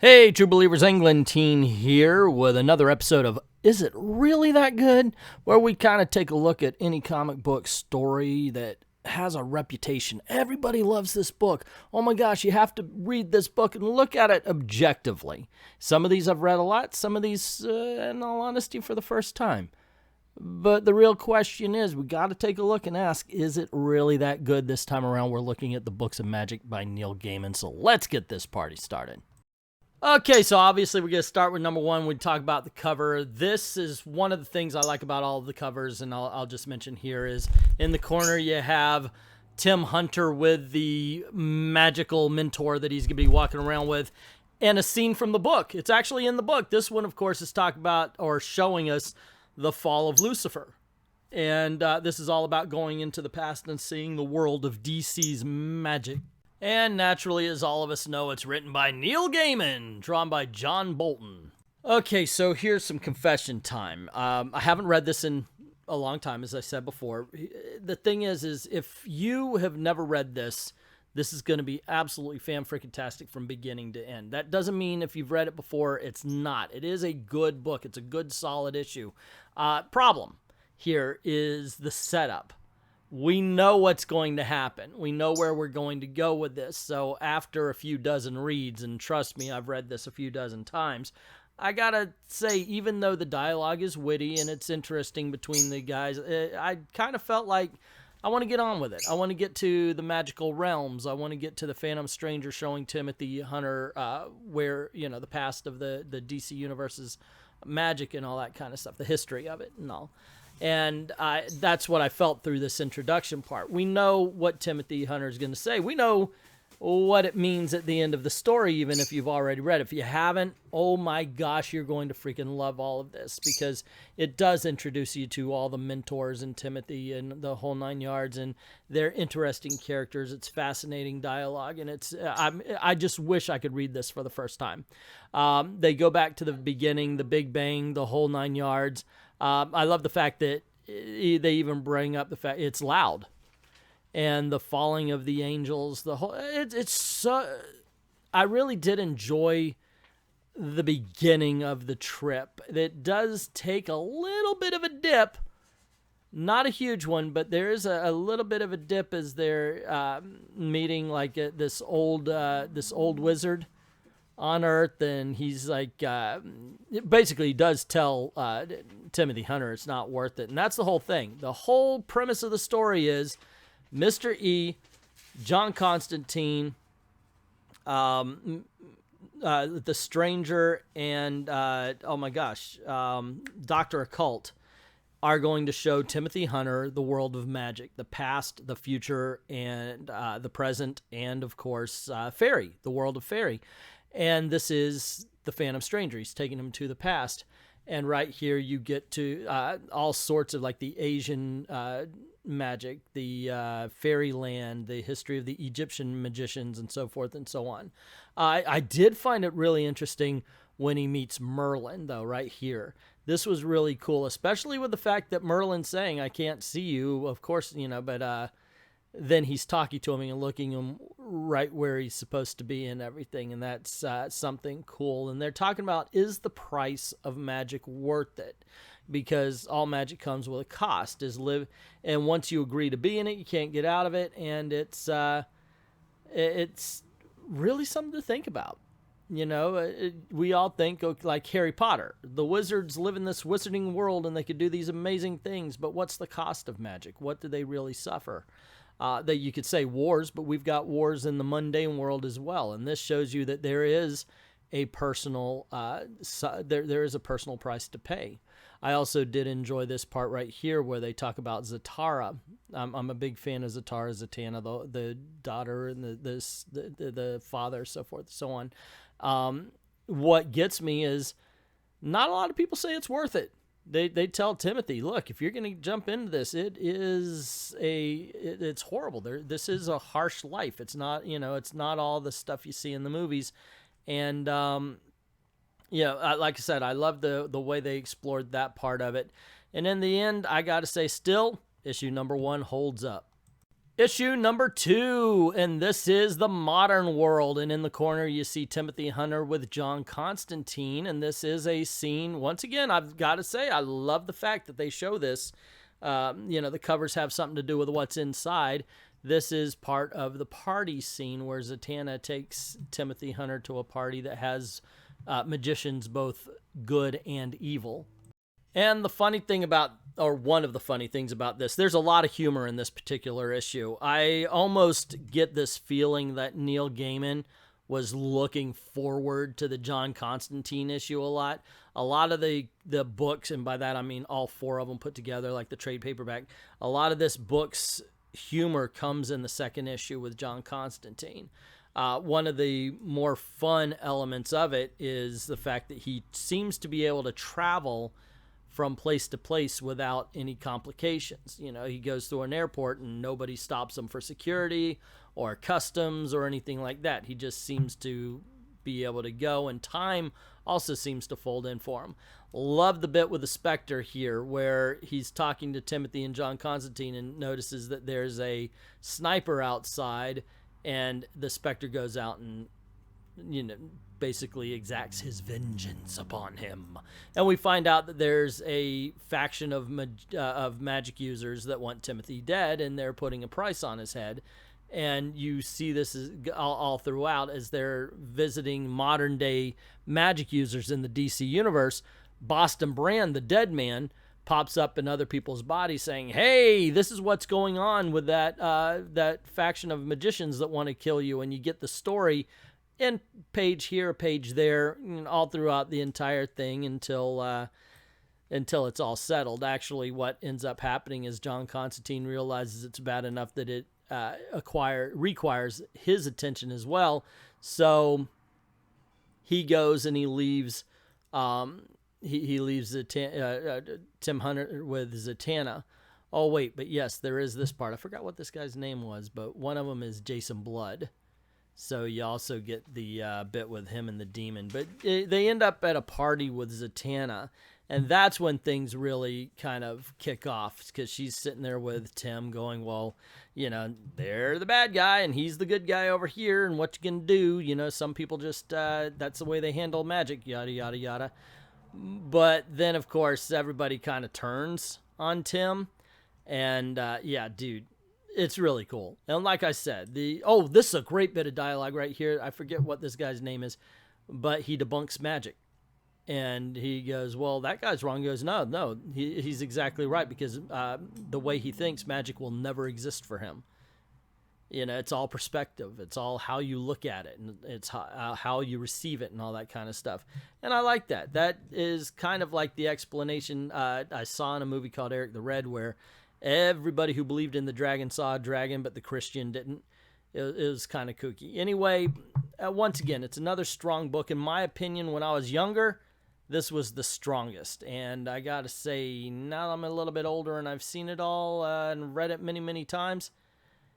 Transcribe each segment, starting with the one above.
Hey, True Believers, Englentine here with another episode of Is It Really That Good? Where we kind of take a look at any comic book story that has a reputation. Everybody loves this book. Oh my gosh, you have to read this book and look at it objectively. Some of these I've read a lot, some of these, in all honesty, for the first time. But the real question is, we got to take a look and ask, is it really that good this time around? We're looking at the Books of Magic by Neil Gaiman, so let's get this party started. Okay, so obviously we're going to start with number one. We talk about the cover. This is one of the things I like about all of the covers, and I'll just mention here is in the corner you have Tim Hunter with the magical mentor that he's going to be walking around with, and a scene from the book. It's actually in the book. This one, of course, is talking about or showing us the fall of Lucifer. And this is all about going into the past and seeing the world of DC's magic. And naturally, as all of us know, it's written by Neil Gaiman, drawn by John Bolton. Okay, so here's some confession time. I haven't read this in a long time, as I said before. The thing is if you have never read this, this is going to be absolutely fan-freaking-tastic from beginning to end. That doesn't mean if you've read it before, it's not. It is a good book. It's a good, solid issue. Problem here is the setup. We know what's going to happen. We know where we're going to go with this. So after a few dozen reads, and trust me, I've read this a few dozen times, I gotta say, even though the dialogue is witty and it's interesting between the guys, I kind of felt like I want to get on with it. I want to get to the magical realms. I want to get to the Phantom Stranger showing Timothy Hunter where, you know, the past of the DC Universe's magic and all that kind of stuff, the history of it and all. And that's what I felt through this introduction part. We know what Timothy Hunter is going to say. We know what it means at the end of the story, even if you've already read it. If you haven't, oh my gosh, you're going to freaking love all of this, because it does introduce you to all the mentors and Timothy and the whole nine yards, and they're interesting characters. It's fascinating dialogue, and it's I just wish I could read this for the first time. They go back to the beginning, the Big Bang, the whole nine yards. I love the fact that they even bring up the fact it's loud, and the falling of the angels. The whole it's so. I really did enjoy the beginning of the trip. It does take a little bit of a dip, not a huge one, but there is a little bit of a dip as they're meeting like this old wizard on Earth, and he's like, basically he does tell Timothy Hunter it's not worth it, and that's the whole thing. The whole premise of the story is Mr. E, John Constantine, the Stranger, and oh my gosh, Dr. Occult are going to show Timothy Hunter the world of magic, the past, the future, and the present, and of course fairy, the world of fairy. And this is the Phantom Stranger. He's taking him to the past. And right here you get to all sorts of like the Asian magic, the fairyland, the history of the Egyptian magicians, and so forth and so on. I did find it really interesting when he meets Merlin, though, right here. This was really cool, especially with the fact that Merlin's saying, I can't see you, of course, you know, but then he's talking to him and looking him right where he's supposed to be and everything, and that's something cool. And they're talking about, is the price of magic worth it? Because all magic comes with a cost. And once you agree to be in it, you can't get out of it, and it's really something to think about. You know, we all think like Harry Potter. The wizards live in this wizarding world, and they could do these amazing things, but what's the cost of magic? What do they really suffer? That you could say wars, but we've got wars in the mundane world as well. And this shows you that there is a personal, there is a personal price to pay. I also did enjoy this part right here where they talk about Zatara. I'm a big fan of Zatara, Zatanna, the daughter, and the father, so forth and so on. What gets me is not a lot of people say it's worth it. They tell Timothy, look, if you're going to jump into this, it's horrible. This is a harsh life. It's not, you know, it's not all the stuff you see in the movies. And, like I said, I love the way they explored that part of it. And in the end, I got to say, still, issue number one holds up. Issue number 2, and this is the modern world. And in the corner, you see Timothy Hunter with John Constantine. And this is a scene, once again, I've got to say, I love the fact that they show this. You know, the covers have something to do with what's inside. This is part of the party scene where Zatanna takes Timothy Hunter to a party that has magicians, both good and evil. And the funny thing about, or one of the funny things about this, there's a lot of humor in this particular issue. I almost get this feeling that Neil Gaiman was looking forward to the John Constantine issue a lot. A lot of the books, and by that I mean all 4 of them put together, like the trade paperback, a lot of this book's humor comes in the 2nd issue with John Constantine. One of the more fun elements of it is the fact that he seems to be able to travel from place to place without any complications. You know, he goes through an airport and nobody stops him for security or customs or anything like that. He just seems to be able to go, and time also seems to fold in for him. Love the bit with the Spectre here where he's talking to Timothy and John Constantine and notices that there's a sniper outside, and the Spectre goes out and, you know, basically exacts his vengeance upon him. And we find out that there's a faction of magic users that want Timothy dead, and they're putting a price on his head. And you see this all throughout as they're visiting modern day magic users in the DC universe. Boston Brand, the dead man, pops up in other people's bodies saying, hey, this is what's going on with that faction of magicians that want to kill you. And you get the story in page here, page there, all throughout the entire thing until it's all settled. Actually, what ends up happening is John Constantine realizes it's bad enough that it requires his attention as well. So he goes and he leaves he leaves Tim Hunter with Zatanna. Oh, wait, but yes, there is this part. I forgot what this guy's name was, but one of them is Jason Blood. So you also get the bit with him and the demon. But they end up at a party with Zatanna, and that's when things really kind of kick off, because she's sitting there with Tim going, well, you know, they're the bad guy, and he's the good guy over here, and what you can do, you know, some people just, that's the way they handle magic, yada, yada, yada. But then, of course, everybody kind of turns on Tim, and yeah, dude. It's really cool. And like I said, this is a great bit of dialogue right here. I forget what this guy's name is, but he debunks magic. And he goes, well, that guy's wrong. He goes, no, he's exactly right, because the way he thinks, magic will never exist for him. You know, it's all perspective. It's all how you look at it, and it's how you receive it and all that kind of stuff. And I like that. That is kind of like the explanation I saw in a movie called Eric the Red, where everybody who believed in the dragon saw a dragon, but the Christian didn't. It was kind of kooky. Anyway, once again, it's another strong book. In my opinion, when I was younger, this was the strongest. And I got to say, now that I'm a little bit older and I've seen it all and read it many, many times,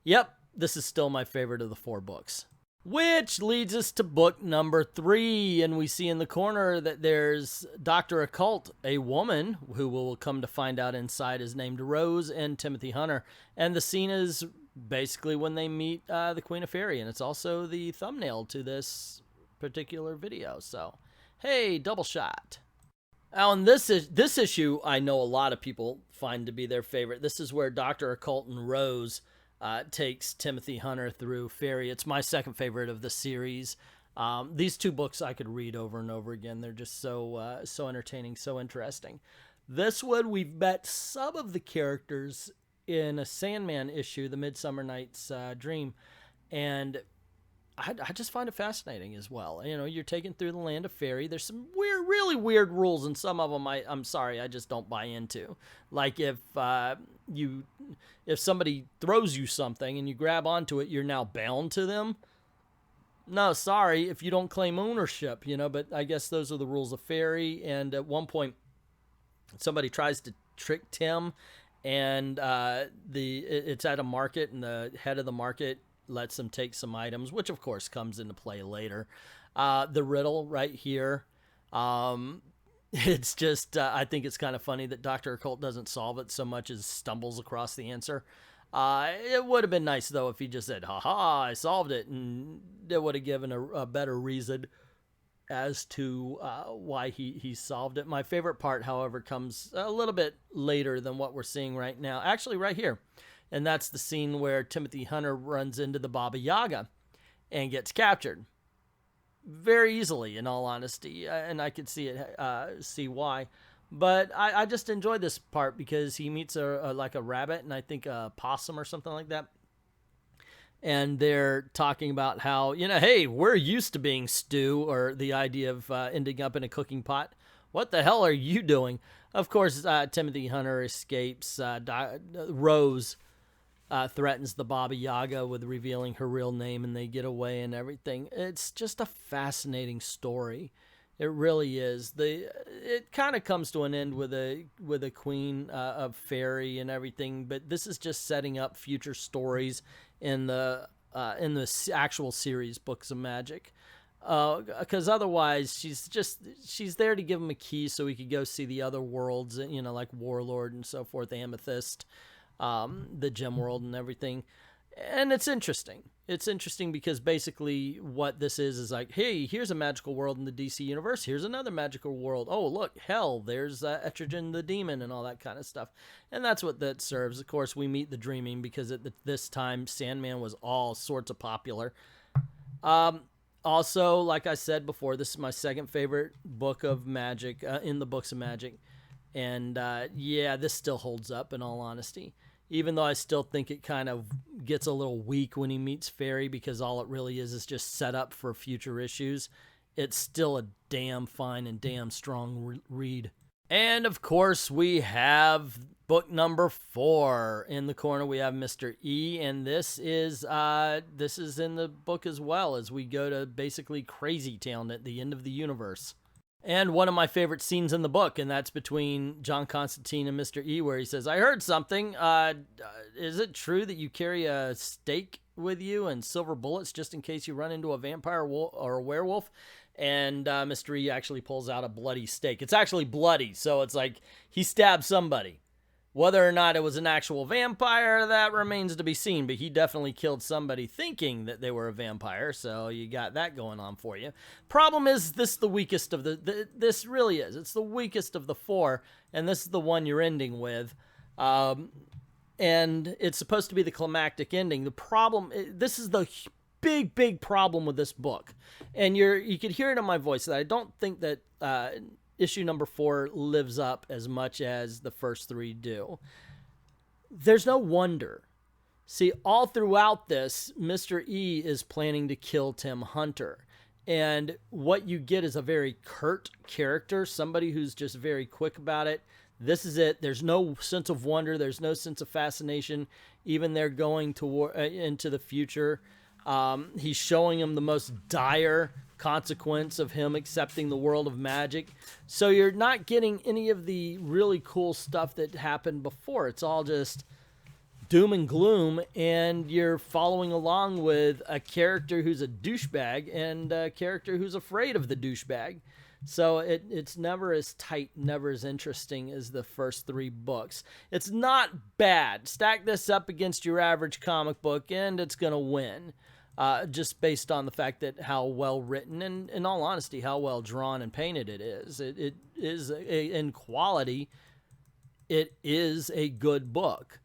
yep, this is still my favorite of the 4 books. Which leads us to book number 3, and we see in the corner that there's Dr. Occult, a woman who we'll come to find out inside is named Rose, and Timothy Hunter. And the scene is basically when they meet the Queen of Fairy, and it's also the thumbnail to this particular video. So, hey, double shot. Now, in this issue, I know a lot of people find to be their favorite. This is where Dr. Occult and Rose takes Timothy Hunter through Fairy. It's my second favorite of the series. These 2 books I could read over and over again. They're just so entertaining, so interesting. This one, we've met some of the characters in a Sandman issue, The Midsummer Night's Dream, and I just find it fascinating as well. You know, you're taken through the land of fairy. There's some really weird rules, and some of them I'm sorry, I just don't buy into. Like if somebody throws you something and you grab onto it, you're now bound to them. No, sorry, if you don't claim ownership, you know. But I guess those are the rules of fairy. And at one point, somebody tries to trick Tim, and it's at a market, and the head of the market lets them take some items, which of course comes into play later. The riddle right here, it's just, I think it's kind of funny that Dr. Occult doesn't solve it so much as stumbles across the answer. It would have been nice, though, if he just said, haha, I solved it, and it would have given a better reason as to why he solved it. My favorite part, however, comes a little bit later than what we're seeing right now. Actually, right here. And that's the scene where Timothy Hunter runs into the Baba Yaga and gets captured. Very easily, in all honesty. And I could see why. But I just enjoyed this part because he meets like a rabbit and I think a possum or something like that. And they're talking about how, hey, we're used to being stew, or the idea of ending up in a cooking pot. What the hell are you doing? Of course, Timothy Hunter escapes. Rose threatens the Baba Yaga with revealing her real name, and they get away and everything. It's just a fascinating story. It really is. It kind of comes to an end with a queen of fairy and everything, but this is just setting up future stories in the actual series Books of Magic. Because otherwise, she's there to give him a key so he could go see the other worlds, like Warlord and so forth, Amethyst, the Gem World and everything. And it's interesting. It's interesting because basically what this is like, hey, here's a magical world in the DC universe. Here's another magical world. Oh, look, hell, there's Etrigan the Demon and all that kind of stuff. And that's what that serves. Of course, we meet the Dreaming because at this time, Sandman was all sorts of popular. Also, like I said before, this is my second favorite book of magic in the Books of Magic. And yeah, this still holds up in all honesty. Even though I still think it kind of gets a little weak when he meets Fairy because all it really is just set up for future issues, it's still a damn fine and damn strong read. And of course, we have book number 4. In the corner, we have Mr. E, and this is in the book as well, as we go to basically Crazy Town at the end of the universe. And one of my favorite scenes in the book, and that's between John Constantine and Mr. E, where he says, I heard something. Is it true that you carry a stake with you and silver bullets just in case you run into a vampire or a werewolf? And Mr. E actually pulls out a bloody stake. It's actually bloody, so it's like he stabbed somebody. Whether or not it was an actual vampire, that remains to be seen, but he definitely killed somebody thinking that they were a vampire, so you got that going on for you. Problem is, this is the weakest of this really is. It's the weakest of the 4, and this is the one you're ending with. And it's supposed to be the climactic ending. The problem, this is the big problem with this book. And you could hear it in my voice that I don't think that issue number 4 lives up as much as the first 3 do. There's no wonder. See, all throughout this, Mr. E is planning to kill Tim Hunter. And what you get is a very curt character, somebody who's just very quick about it. This is it. There's no sense of wonder. There's no sense of fascination. Even they're going into the future. He's showing him the most dire consequence of him accepting the world of magic. So you're not getting any of the really cool stuff that happened before. It's all just doom and gloom, and you're following along with a character who's a douchebag and a character who's afraid of the douchebag. So it's never as tight, never as interesting as the first 3 books. It's not bad. Stack this up against your average comic book, and it's going to win. Just based on the fact that how well written and, in all honesty, how well drawn and painted it is. It is, in quality, it is a good book.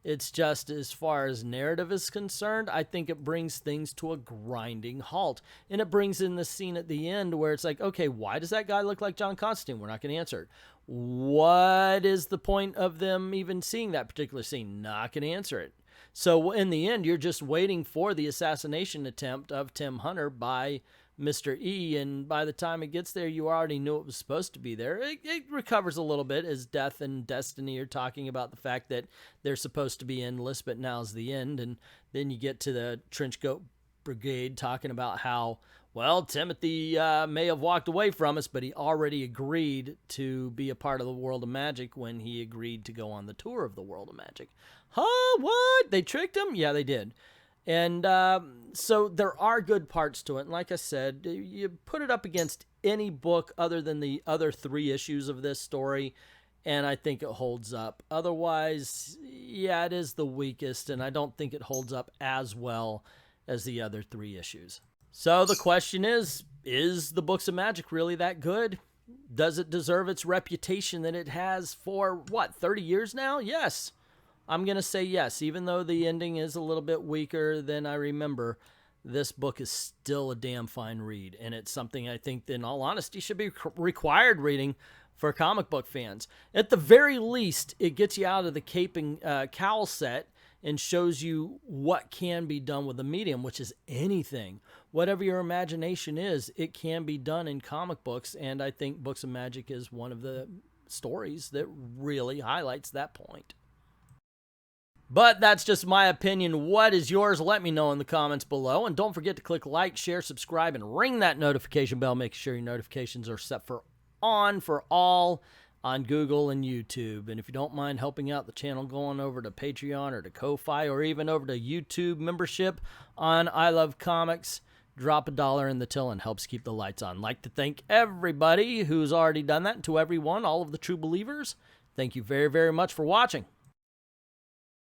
It's just, as far as narrative is concerned, I think it brings things to a grinding halt. And it brings in the scene at the end where it's like, okay, why does that guy look like John Constantine? We're not going to answer it. What is the point of them even seeing that particular scene? Not going to answer it. So in the end, you're just waiting for the assassination attempt of Tim Hunter by Mr. E, and by the time it gets there, you already knew it was supposed to be there. It recovers a little bit as Death and Destiny are talking about the fact that they're supposed to be endless, but now's the end. And then you get to the Trenchcoat Brigade talking about how, well, Timothy may have walked away from us, but he already agreed to be a part of the world of magic when he agreed to go on the tour of the world of magic. Huh? What? They tricked him? Yeah, they did. And so there are good parts to it. And like I said, you put it up against any book other than the other 3 issues of this story, and I think it holds up. Otherwise, yeah, it is the weakest, and I don't think it holds up as well as the other 3 issues. So the question is the Books of Magic really that good? Does it deserve its reputation that it has for, 30 years now? Yes. I'm going to say yes. Even though the ending is a little bit weaker than I remember, this book is still a damn fine read. And it's something I think, in all honesty, should be required reading for comic book fans. At the very least, it gets you out of the cape and cowl set and shows you what can be done with the medium, which is anything. Whatever your imagination is, it can be done in comic books, and I think Books of Magic is one of the stories that really highlights that point. But that's just my opinion. What is yours? Let me know in the comments below. And don't forget to click like, share, subscribe, and ring that notification bell, making sure your notifications are set for on for all on Google and YouTube. And if you don't mind helping out the channel, going over to Patreon or to Ko-Fi or even over to YouTube membership on I Love Comics, drop $1 in the till and helps keep the lights on. I'd like to thank everybody who's already done that, and to everyone, all of the true believers, thank you very, very much for watching.